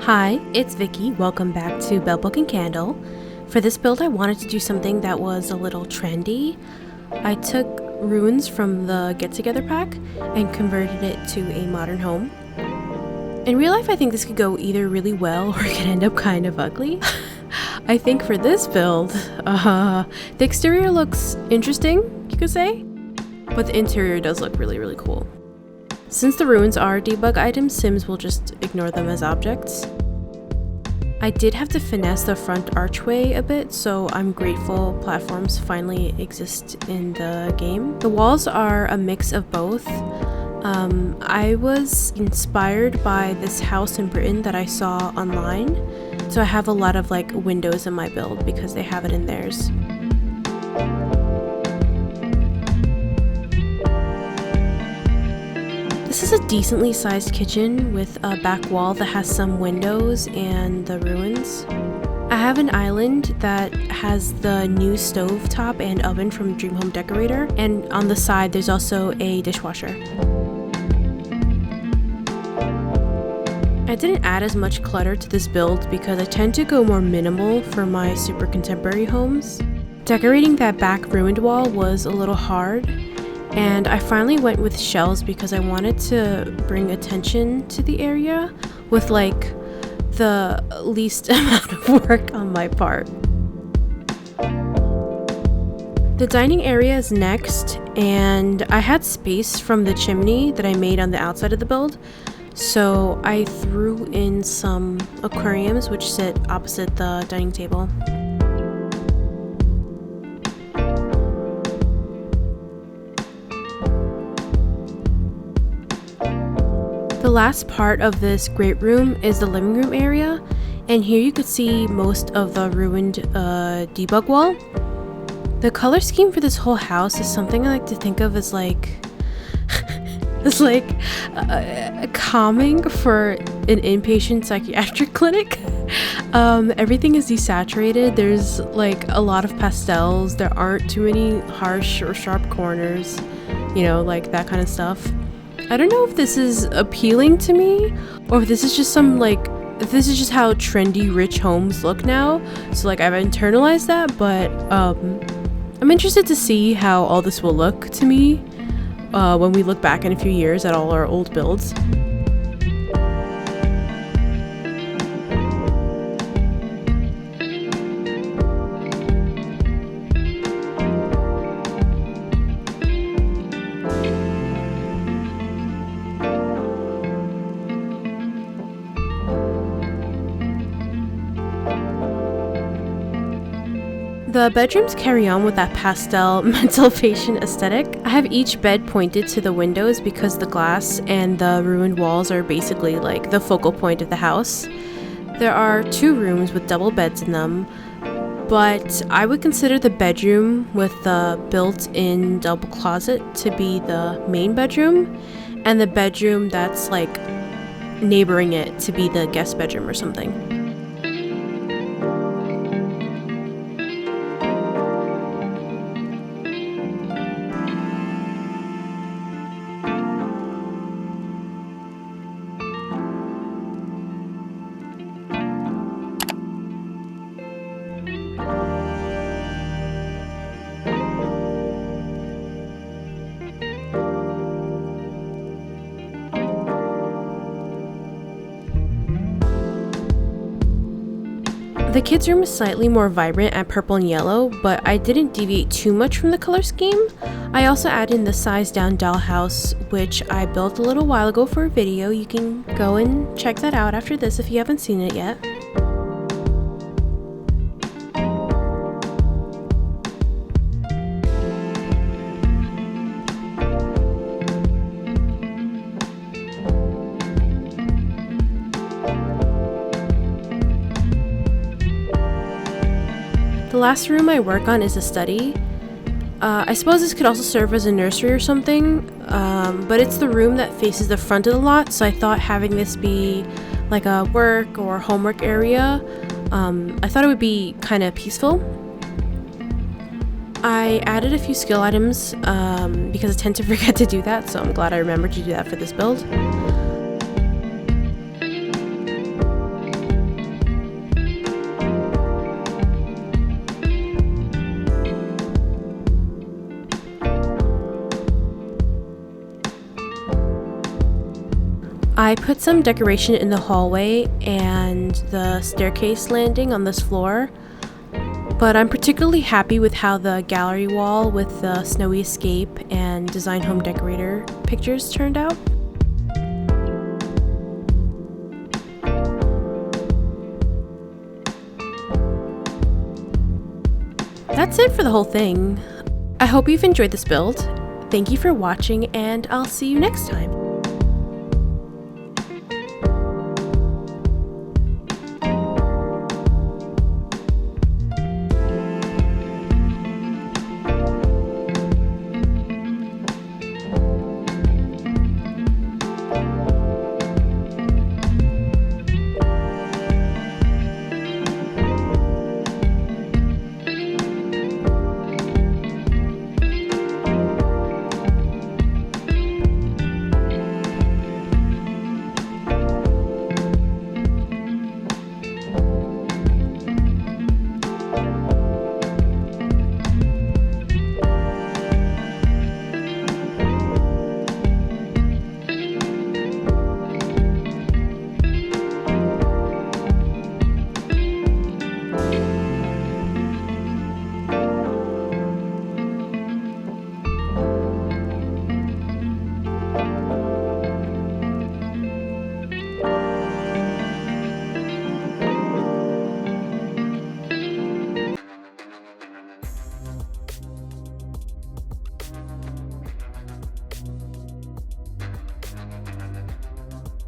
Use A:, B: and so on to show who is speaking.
A: Hi, it's Vicky. Welcome back to Bell Book and Candle. For this build, I wanted to do something that was a little trendy. I took ruins from the Get Together pack and converted it to a modern home. In real life, I think this could go either really well or it could end up kind of ugly. I think for this build, the exterior looks interesting, you could say, but the interior does look really, really cool. Since the ruins are debug items, Sims will just ignore them as objects. I did have to finesse the front archway a bit, so I'm grateful platforms finally exist in the game. The walls are a mix of both. I was inspired by this house in Britain that I saw online, so I have a lot of like windows in my build because they have it in theirs. This is a decently sized kitchen with a back wall that has some windows and the ruins. I have an island that has the new stove top and oven from Dream Home Decorator, and on the side there's also a dishwasher. I didn't add as much clutter to this build because I tend to go more minimal for my super contemporary homes. Decorating that back ruined wall was a little hard, and I finally went with shells because I wanted to bring attention to the area with like the least amount of work on my part. The dining area is next, and I had space from the chimney that I made on the outside of the build, so I threw in some aquariums which sit opposite the dining table. The last part of this great room is the living room area, and here you could see most of the ruined debug wall. The color scheme for this whole house is something I like to think of as like it's like calming for an inpatient psychiatric clinic. Everything is desaturated. There's like a lot of pastels. There aren't too many harsh or sharp corners, you know, like that kind of stuff. I don't know if this is appealing to me or if this is just if this is just how trendy rich homes look now. So like I've internalized that, but I'm interested to see how all this will look to me when we look back in a few years at all our old builds. The bedrooms carry on with that pastel mental patient aesthetic. I have each bed pointed to the windows because the glass and the ruined walls are basically like the focal point of the house. There are 2 rooms with double beds in them, but I would consider the bedroom with the built-in double closet to be the main bedroom, and the bedroom that's like neighboring it to be the guest bedroom or something. The kids' room is slightly more vibrant at purple and yellow, but I didn't deviate too much from the color scheme. I also added in the size down dollhouse, which I built a little while ago for a video. You can go and check that out after this if you haven't seen it yet. The last room I work on is a study. I suppose this could also serve as a nursery or something, but it's the room that faces the front of the lot, so I thought having this be like a work or homework area, I thought it would be kind of peaceful. I added a few skill items because I tend to forget to do that, so I'm glad I remembered to do that for this build. I put some decoration in the hallway and the staircase landing on this floor, but I'm particularly happy with how the gallery wall with the snowy escape and design home decorator pictures turned out. That's it for the whole thing. I hope you've enjoyed this build. Thank you for watching, and I'll see you next time.